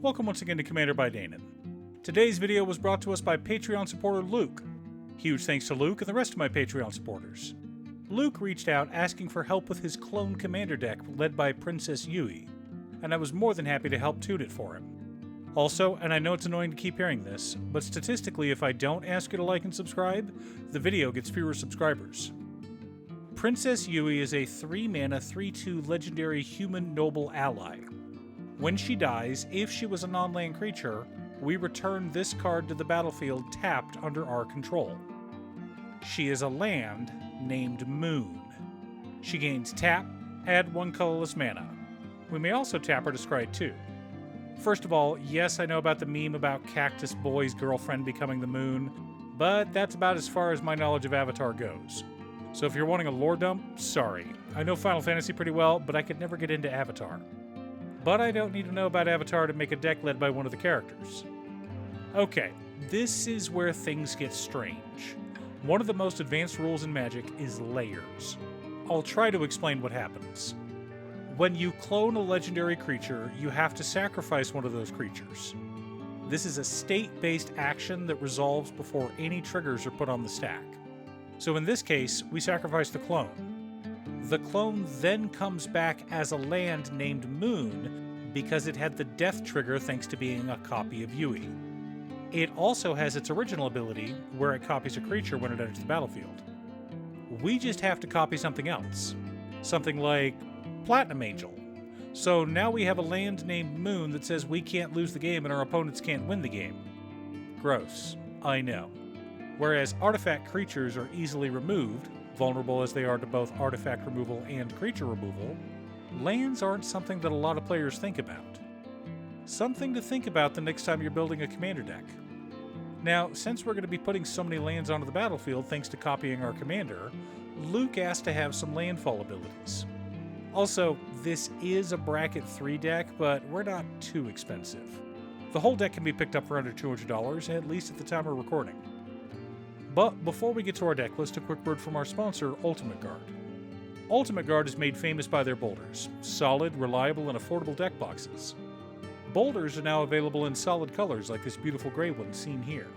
Welcome once again to Commander by Danon. Today's video was brought to us by Patreon supporter Luke. Huge thanks to Luke and the rest of my Patreon supporters. Luke reached out asking for help with his clone commander deck led by Princess Yui, and I was more than happy to help tune it for him. Also, and I know it's annoying to keep hearing this, but statistically if I don't ask you to like and subscribe, the video gets fewer subscribers. Princess Yui is a 3-mana 3/2 legendary human noble ally. When she dies, if she was a non-land creature, we return this card to the battlefield tapped under our control. She is a land named Moon. She gains tap, add 1 colorless mana. We may also tap her to scry 2. First of all, yes, I know about the meme about Cactus Boy's girlfriend becoming the moon, but that's about as far as my knowledge of Avatar goes. So if you're wanting a lore dump, sorry. I know Final Fantasy pretty well, but I could never get into Avatar. But I don't need to know about Avatar to make a deck led by one of the characters. Okay, this is where things get strange. One of the most advanced rules in Magic is layers. I'll try to explain what happens. When you clone a legendary creature, you have to sacrifice one of those creatures. This is a state-based action that resolves before any triggers are put on the stack. So in this case, we sacrifice the clone. The clone then comes back as a land named Moon because it had the death trigger thanks to being a copy of Yui. It also has its original ability, where it copies a creature when it enters the battlefield. We just have to copy something else. Something like Platinum Angel. So now we have a land named Moon that says we can't lose the game and our opponents can't win the game. Gross, I know. Whereas artifact creatures are easily removed, vulnerable as they are to both artifact removal and creature removal, lands aren't something that a lot of players think about. Something to think about the next time you're building a commander deck. Now, since we're going to be putting so many lands onto the battlefield thanks to copying our commander, Luke asked to have some landfall abilities. Also, this is a bracket 3 deck, but we're not too expensive. The whole deck can be picked up for under $200, at least at the time of recording. But before we get to our deck list, a quick word from our sponsor, Ultimate Guard. Ultimate Guard is made famous by their boulders, solid, reliable, and affordable deck boxes. Boulders are now available in solid colors like this beautiful gray one seen here.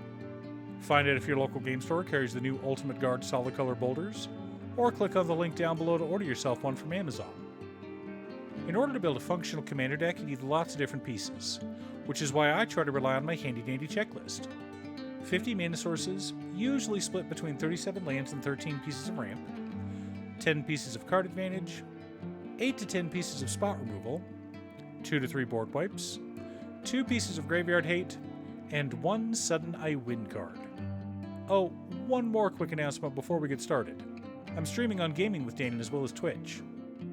Find out if your local game store carries the new Ultimate Guard solid color boulders, or click on the link down below to order yourself one from Amazon. In order to build a functional commander deck, you need lots of different pieces, which is why I try to rely on my handy-dandy checklist. 50 mana sources, usually split between 37 lands and 13 pieces of ramp, 10 pieces of card advantage, 8 to 10 pieces of spot removal, 2 to 3 board wipes, 2 pieces of graveyard hate, and 1 sudden I win card. Oh, one more quick announcement before we get started. I'm streaming on Gaming with Danon as well as Twitch.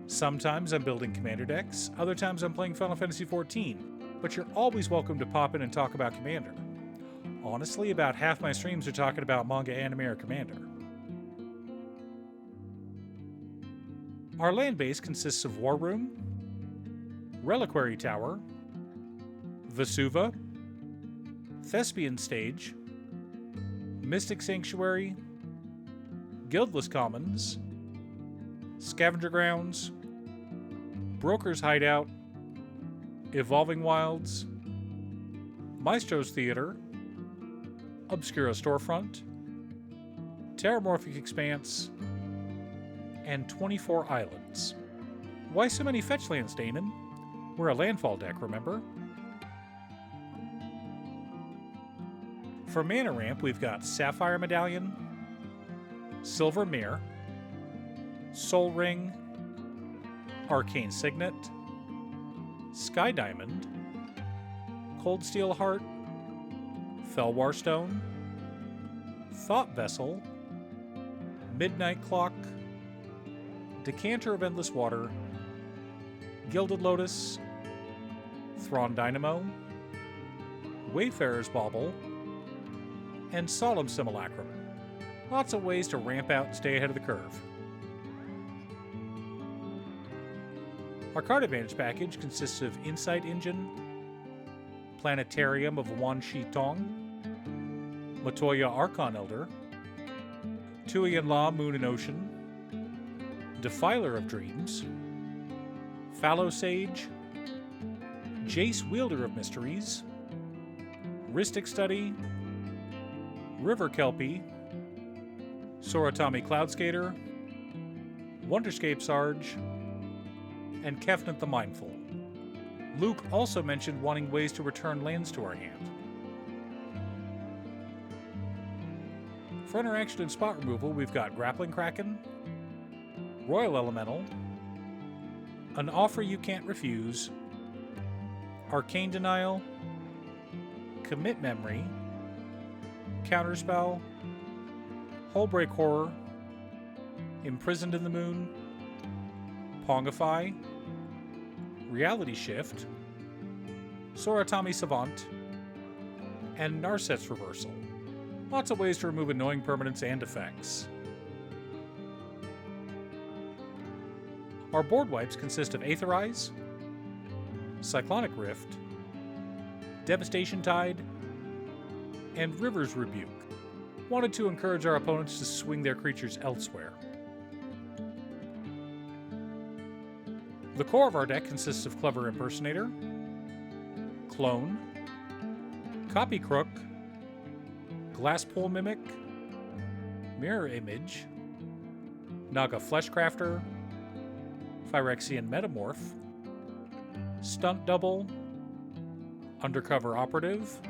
Sometimes I'm building commander decks, other times I'm playing Final Fantasy XIV, but you're always welcome to pop in and talk about Commander. Honestly, about half my streams are talking about manga, anime, or Commander. Our land base consists of War Room, Reliquary Tower, Vesuva, Thespian Stage, Mystic Sanctuary, Guildless Commons, Scavenger Grounds, Broker's Hideout, Evolving Wilds, Maestro's Theater, Obscura Storefront, Terramorphic Expanse, and 24 Islands. Why so many fetch lands, Danon? We're a landfall deck, remember? For mana ramp, we've got Sapphire Medallion, Silver Mirror, Soul Ring, Arcane Signet, Sky Diamond, Cold Steel Heart, Felwar Stone, Thought Vessel, Midnight Clock, Decanter of Endless Water, Gilded Lotus, Thrawn Dynamo, Wayfarer's Bauble, and Solemn Simulacrum. Lots of ways to ramp out and stay ahead of the curve. Our card advantage package consists of Insight Engine, Planetarium of Wan Shi Tong, Matoya Archon Elder, Tuian La Moon and Ocean, Defiler of Dreams, Fallow Sage, Jace, Wielder of Mysteries, Rhystic Study, River Kelpie, Soratami Cloudskater, Wonderscape Sarge, and Kefnet the Mindful. Luke also mentioned wanting ways to return lands to our hand. For interaction and spot removal, we've got Grappling Kraken, Royal Elemental, An Offer You Can't Refuse, Arcane Denial, Commit Memory, Counterspell, Hullbreak Horror, Imprisoned in the Moon, Pongify, Reality Shift, Soratami Savant, and Narset's Reversal. Lots of ways to remove annoying permanents and effects. Our board wipes consist of Aetherize, Cyclonic Rift, Devastation Tide, and River's Rebuke. Wanted to encourage our opponents to swing their creatures elsewhere. The core of our deck consists of Clever Impersonator, Clone, Copy Crook, Glasspool Mimic, Mirror Image, Naga Fleshcrafter, Phyrexian Metamorph, Stunt Double, Undercover Operative,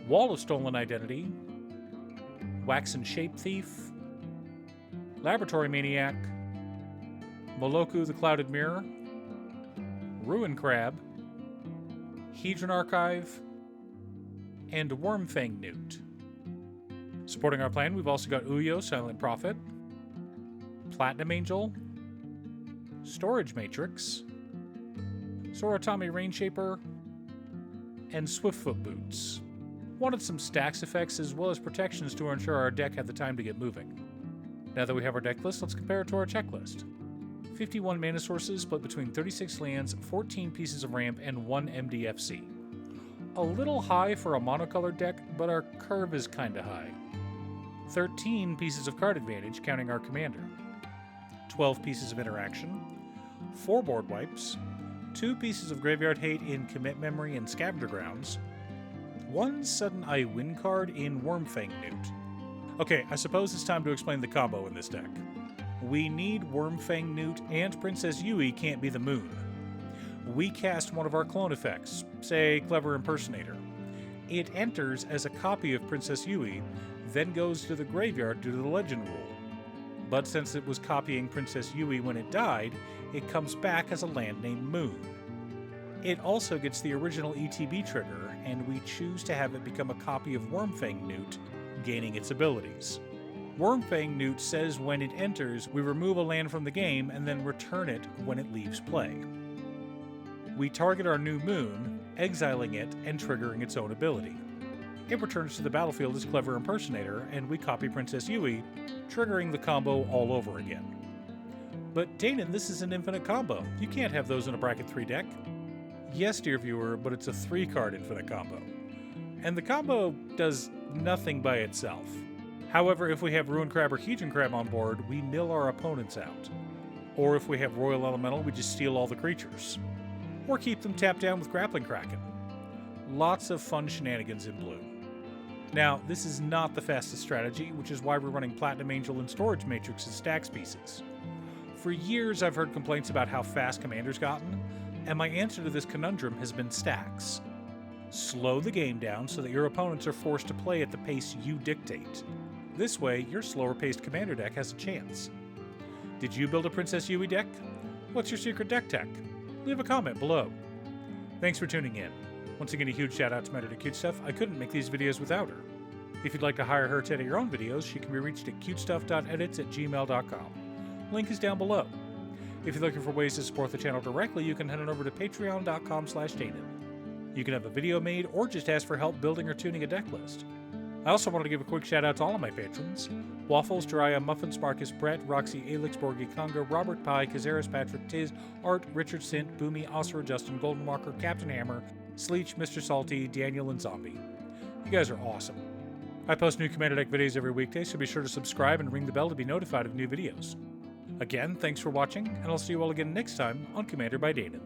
Wall of Stolen Identity, Waxen Shape Thief, Laboratory Maniac, Moloku the Clouded Mirror, Ruin Crab, Hedron Archive, and Wormfang Newt. Supporting our plan, we've also got Uyo, Silent Prophet, Platinum Angel, Storage Matrix, Soratami Rainshaper, and Swiftfoot Boots. Wanted some Stax effects as well as protections to ensure our deck had the time to get moving. Now that we have our deck list, let's compare it to our checklist. 51 mana sources split between 36 lands, 14 pieces of ramp, and 1 MDFC. A little high for a monocolored deck, but our curve is kinda high. 13 pieces of card advantage, counting our commander. 12 pieces of interaction, 4 board wipes, 2 pieces of graveyard hate in Commit Memory and Scavenger Grounds, 1 Sudden I Win card in Wormfang Newt. Okay, I suppose it's time to explain the combo in this deck. We need Wormfang Newt and Princess Yui can't be the moon. We cast one of our clone effects, say Clever Impersonator. It enters as a copy of Princess Yui, then goes to the graveyard due to the legend rule. But since it was copying Princess Yui when it died, it comes back as a land named Moon. It also gets the original ETB trigger, and we choose to have it become a copy of Wormfang Newt, gaining its abilities. Wormfang Newt says when it enters, we remove a land from the game and then return it when it leaves play. We target our new moon, exiling it and triggering its own ability. It returns to the battlefield as Clever Impersonator, and we copy Princess Yui, triggering the combo all over again. But Danon, this is an infinite combo. You can't have those in a bracket 3 deck. Yes, dear viewer, but it's a 3-card infinite combo. And the combo does nothing by itself. However, if we have Ruin Crab or Hedron Crab on board, we mill our opponents out. Or if we have Royal Elemental, we just steal all the creatures. Or keep them tapped down with Grappling Kraken. Lots of fun shenanigans in blue. Now, this is not the fastest strategy, which is why we're running Platinum Angel and Storage Matrix as Stax pieces. For years, I've heard complaints about how fast Commander's gotten, and my answer to this conundrum has been Stax. Slow the game down so that your opponents are forced to play at the pace you dictate. This way, your slower-paced Commander deck has a chance. Did you build a Princess Yui deck? What's your secret deck tech? Leave a comment below. Thanks for tuning in. Once again, a huge shout out to my editor cutestuff. I couldn't make these videos without her. If you'd like to hire her to edit your own videos, she can be reached at cutestuff.edits@gmail.com. Link is down below. If you're looking for ways to support the channel directly, you can head on over to patreon.com/Danon. You can have a video made or just ask for help building or tuning a deck list. I also wanted to give a quick shout out to all of my patrons: Waffles, Jiraiya, Muffins, Marcus, Brett, Roxy, Alix, Borgie, Conga, Robert Pye, Kazaris, Patrick, Tiz, Art, Richard Sint, Boomy, Oscar, Justin, Golden Walker, Captain Hammer, Sleech, Mr. Salty, Daniel, and Zombie. You guys are awesome. I post new Commander Deck videos every weekday, so be sure to subscribe and ring the bell to be notified of new videos. Again, thanks for watching, and I'll see you all again next time on Commander by Danon.